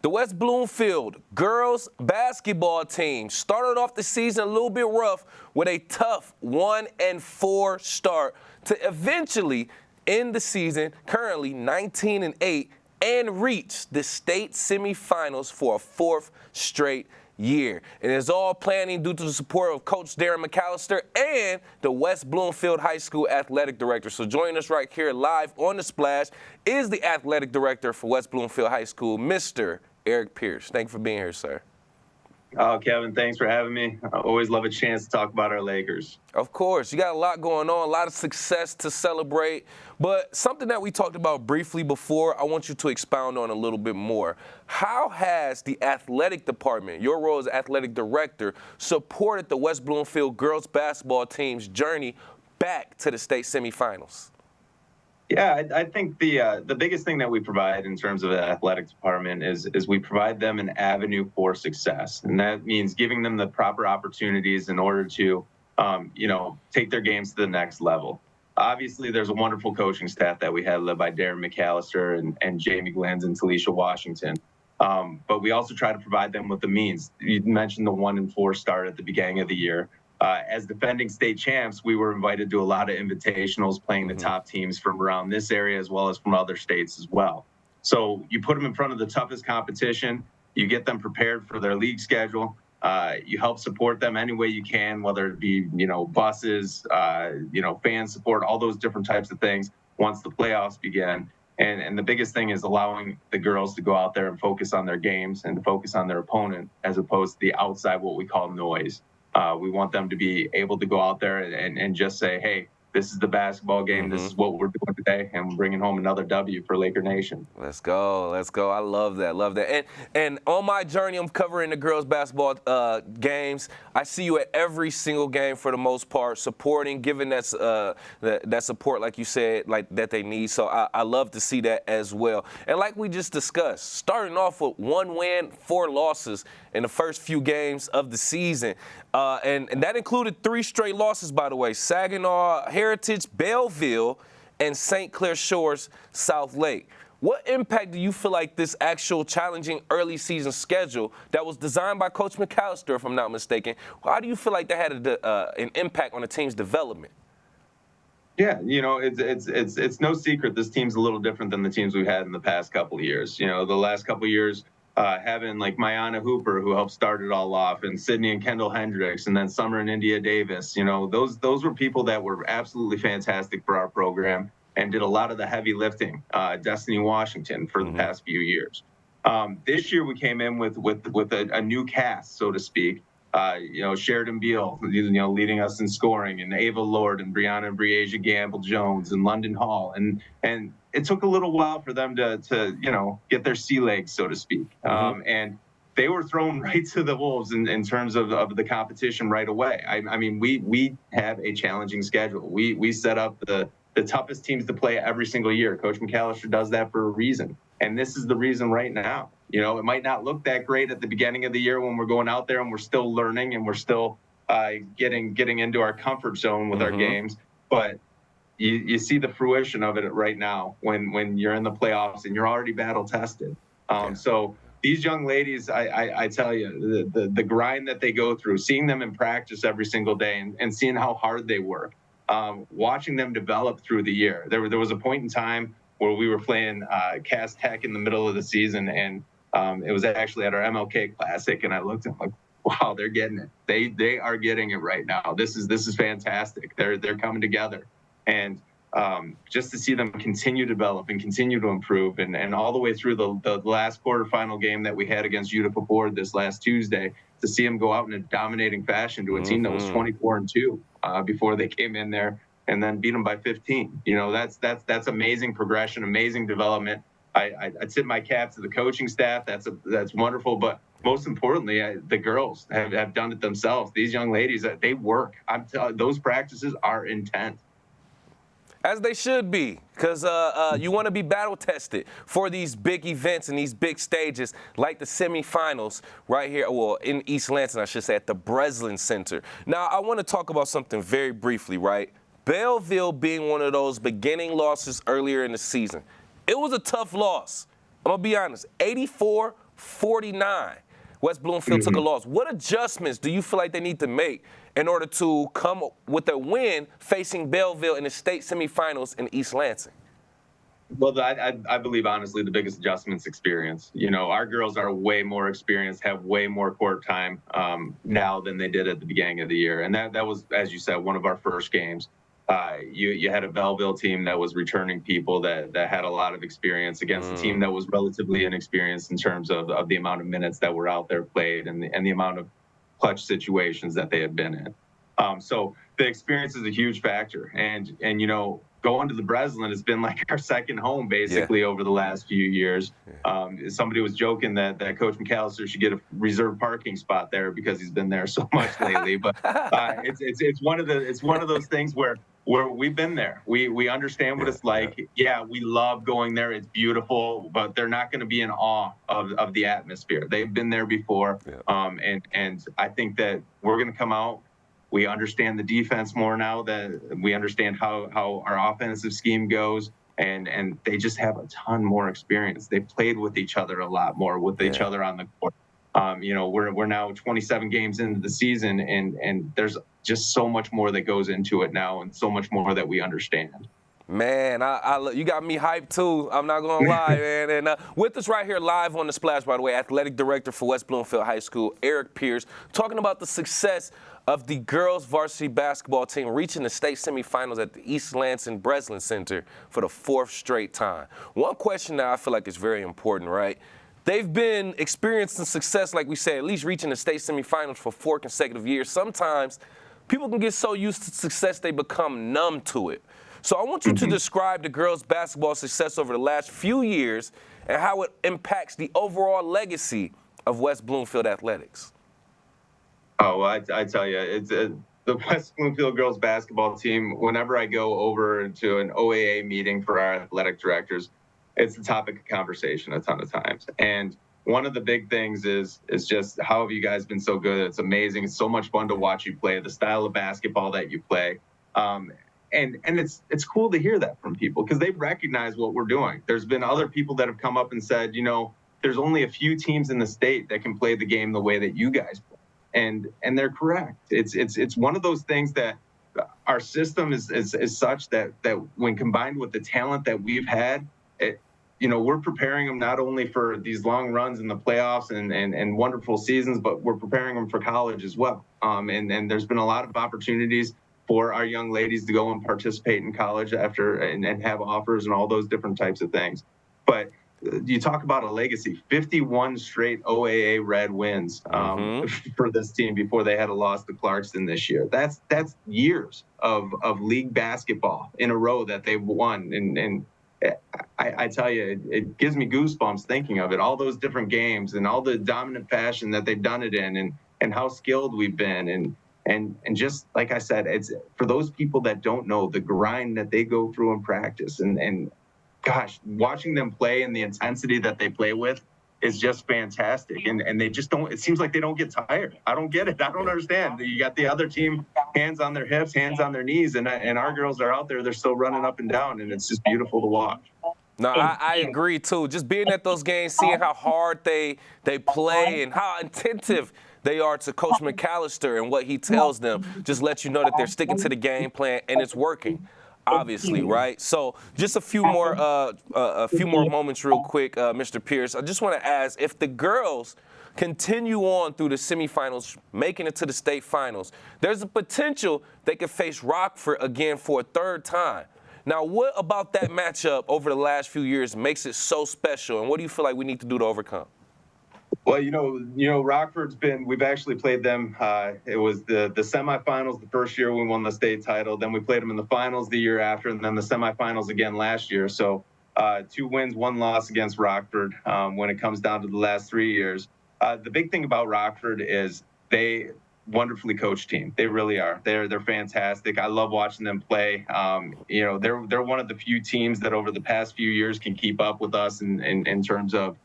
The West Bloomfield girls basketball team started off the season a little bit rough with a tough 1-4 start to eventually end the season currently 19-8 and reach the state semifinals for a fourth straight year. And it's all planning due to the support of Coach Darren McAllister and the West Bloomfield High School Athletic Director. So joining us right here live on The Splash is the Athletic Director for West Bloomfield High School, Mr. Eric Pierce. Thank you for being here, sir. Oh, Kevin, thanks for having me. I always love a chance to talk about our Lakers. Of course. You got a lot going on, a lot of success to celebrate. But something that we talked about briefly before, I want you to expound on a little bit more. How has the athletic department, your role as athletic director, supported the West Bloomfield girls basketball team's journey back to the state semifinals? Yeah, I think the biggest thing that we provide in terms of the athletic department is we provide them an avenue for success, and that means giving them the proper opportunities in order to, take their games to the next level. Obviously, there's a wonderful coaching staff that we have led by Darren McAllister and Jamie Glynns and Talisha Washington. But we also try to provide them with the means. You mentioned the 1-4 start at the beginning of the year. As defending state champs, we were invited to a lot of invitationals playing the top teams from around this area as well as from other states as well. So you put them in front of the toughest competition, you get them prepared for their league schedule, you help support them any way you can, whether it be, buses, fan support, all those different types of things once the playoffs begin. And the biggest thing is allowing the girls to go out there and focus on their games and to focus on their opponent as opposed to the outside, what we call noise. We want them to be able to go out there and just say, hey, this is the basketball game. This is what we're doing today, and we're bringing home another W for Laker Nation. Let's go. I love that. And on my journey, I'm covering the girls basketball games. I see you at every single game for the most part, supporting, giving that support, like you said, like that they need. So I love to see that as well. And like we just discussed, starting off with 1 win, 4 losses in the first few games of the season. And that included 3 straight losses, by the way: Saginaw, Heritage, Belleville, and St. Clair Shores, South Lake. What impact do you feel like this actual challenging early season schedule that was designed by Coach McAllister, if I'm not mistaken, how do you feel like that had an impact on the team's development? Yeah, it's no secret this team's a little different than the teams we've had in the past couple of years. The last couple of years, having like Mayana Hooper, who helped start it all off, and Sydney and Kendall Hendricks, and then Summer and India Davis. Those were people that were absolutely fantastic for our program and did a lot of the heavy lifting. Destiny Washington for the past few years. This year we came in with a new cast, so to speak. Sheridan Beal, leading us in scoring, and Ava Lord and Brianna and Breasia Gamble Jones and London Hall, and it took a little while for them to get their sea legs, so to speak. And they were thrown right to the wolves in terms of the competition right away. I mean, we have a challenging schedule. We set up the toughest teams to play every single year. Coach McAllister does that for a reason. And this is the reason right now. It might not look that great at the beginning of the year when we're going out there and we're still learning and we're still getting into our comfort zone with our games. But you see the fruition of it right now when you're in the playoffs and you're already battle tested. So these young ladies, I tell you, the grind that they go through, seeing them in practice every single day and seeing how hard they work, watching them develop through the year. There was a point in time where we were playing Cass Tech in the middle of the season, and it was actually at our MLK Classic, and I looked at them like, wow, they're getting it. They are getting it right now. This is fantastic. They're coming together. And just to see them continue to develop and continue to improve, and all the way through the last quarterfinal game that we had against Utica Ford this last Tuesday, to see them go out in a dominating fashion to a team that was 24-2 before they came in there, and then beat them by 15. That's amazing progression, amazing development. I tip my cap to the coaching staff. That's wonderful. But most importantly, the girls have done it themselves. These young ladies, they work. Those practices are intense. As they should be, because you want to be battle tested for these big events and these big stages like the semifinals right here, well, in East Lansing, I should say, at the Breslin Center. Now, I want to talk about something very briefly, right? Belleville being one of those beginning losses earlier in the season. It was a tough loss. I'm going to be honest, 84 49. West Bloomfield took a loss. What adjustments do you feel like they need to make in order to come with a win facing Belleville in the state semifinals in East Lansing? Well, I believe, honestly, the biggest adjustment's experience. You know, our girls are way more experienced, have way more court time now than they did at the beginning of the year. And that was, as you said, one of our first games. You had a Belleville team that was returning people that had a lot of experience against a team that was relatively inexperienced in terms of the amount of minutes that were out there played and the amount of clutch situations that they had been in. So the experience is a huge factor. And you know, going to the Breslin has been like our second home basically over the last few years. Somebody was joking that Coach McAllister should get a reserved parking spot there because he's been there so much lately. But it's one of those things where we've been there. We understand what it's like. Yeah, we love going there. It's beautiful, but they're not going to be in awe of the atmosphere. They've been there before. And I think that we're going to come out. We understand the defense more now, that we understand how our offensive scheme goes, and they just have a ton more experience. They played with each other a lot more, with each other on the court. You know, we're now 27 games into the season, and there's just so much more that goes into it now, and so much more that we understand. Man, you got me hyped too. I'm not gonna lie, man. And with us right here live on the Splash, by the way, athletic director for West Bloomfield High School, Eric Pierce, talking about the success of the girls varsity basketball team reaching the state semifinals at the East Lansing Breslin Center for the 4th straight time. One question that I feel like is very important, right? They've been experiencing success, like we said, at least reaching the state semifinals for 4 consecutive years. Sometimes people can get so used to success they become numb to it. So I want you to describe the girls' basketball success over the last few years and how it impacts the overall legacy of West Bloomfield athletics. Oh, well, I tell you, the West Bloomfield girls basketball team, whenever I go over to an OAA meeting for our athletic directors, it's the topic of conversation a ton of times. And one of the big things is just, how have you guys been so good? It's amazing. It's so much fun to watch you play, the style of basketball that you play. And it's cool to hear that from people because they recognize what we're doing. There's been other people that have come up and said, you know, there's only a few teams in the state that can play the game the way that you guys play. And they're correct. It's one of those things that our system is such that when combined with the talent that we've had, you know, we're preparing them not only for these long runs in the playoffs and wonderful seasons, but we're preparing them for college as well. And there's been a lot of opportunities for our young ladies to go and participate in college after and have offers and all those different types of things. But you talk about a legacy, 51 straight OAA red wins for this team before they had a loss to Clarkston this year. That's years of league basketball in a row that they've won. And I tell you, it gives me goosebumps thinking of it, all those different games and all the dominant fashion that they've done it in and how skilled we've been. And just like I said, it's for those people that don't know the grind that they go through in practice and gosh, watching them play and the intensity that they play with is just fantastic. And they just don't, it seems like they don't get tired. I don't get it. I don't understand. You got the other team, hands on their hips, hands on their knees, and our girls are out there, they're still running up and down, and it's just beautiful to watch. No, I agree too. Just being at those games, seeing how hard they play and how attentive they are to Coach McAllister and what he tells them, just let you know that they're sticking to the game plan and it's working. Obviously, right? So just a few more moments real quick, Mr. Pierce. I just want to ask, if the girls continue on through the semifinals, making it to the state finals, there's a potential they could face Rockford again for a 3rd time. Now, what about that matchup over the last few years makes it so special, and what do you feel like we need to do to overcome? Well, you know, Rockford's we've actually played them. It was the semifinals the first year we won the state title. Then we played them in the finals the year after, and then the semifinals again last year. So 2 wins, 1 loss against Rockford when it comes down to the last 3 years. The big thing about Rockford is they wonderfully coached team. They really are. They're fantastic. I love watching them play. You know, they're one of the few teams that over the past few years can keep up with us in terms of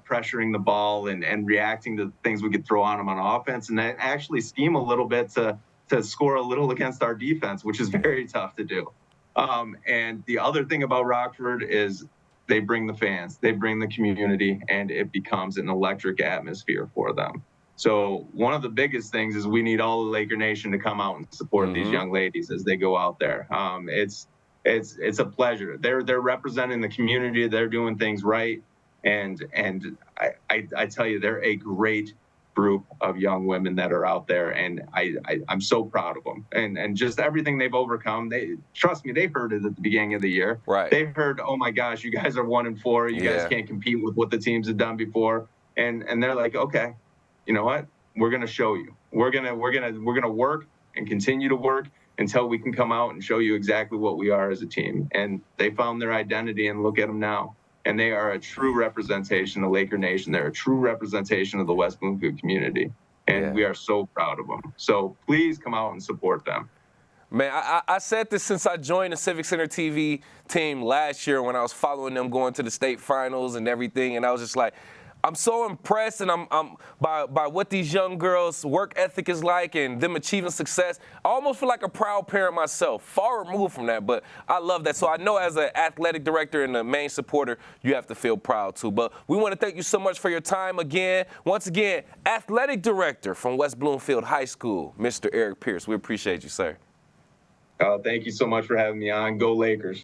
pressuring the ball and reacting to things we could throw on them on offense, and they actually scheme a little bit to score a little against our defense, which is very tough to do. And the other thing about Rockford is they bring the fans, they bring the community, and it becomes an electric atmosphere for them. So one of the biggest things is we need all the Laker Nation to come out and support these young ladies as they go out there. It's a pleasure. They're representing the community. They're doing things right, and I tell you, they're a great group of young women that are out there, and I'm so proud of them, and just everything they've overcome. They trust me, they heard it at the beginning of the year. Right. They heard, oh my gosh, you guys are 1-4. You guys can't compete with what the teams have done before, and they're like, okay, you know what? We're gonna show you. We're gonna work and continue to work until we can come out and show you exactly what we are as a team. And they found their identity, and look at them now. And they are a true representation of Laker Nation. They're a true representation of the West Bloomfield community. And we are so proud of them. So please come out and support them. Man, I said this since I joined the Civic Center TV team last year when I was following them going to the state finals and everything. And I was just like, I'm so impressed, and I'm by what these young girls' work ethic is like and them achieving success. I almost feel like a proud parent myself, far removed from that, but I love that. So I know as an athletic director and a main supporter, you have to feel proud too. But we want to thank you so much for your time again. Once again, athletic director from West Bloomfield High School, Mr. Eric Pierce. We appreciate you, sir. Thank you so much for having me on. Go Lakers.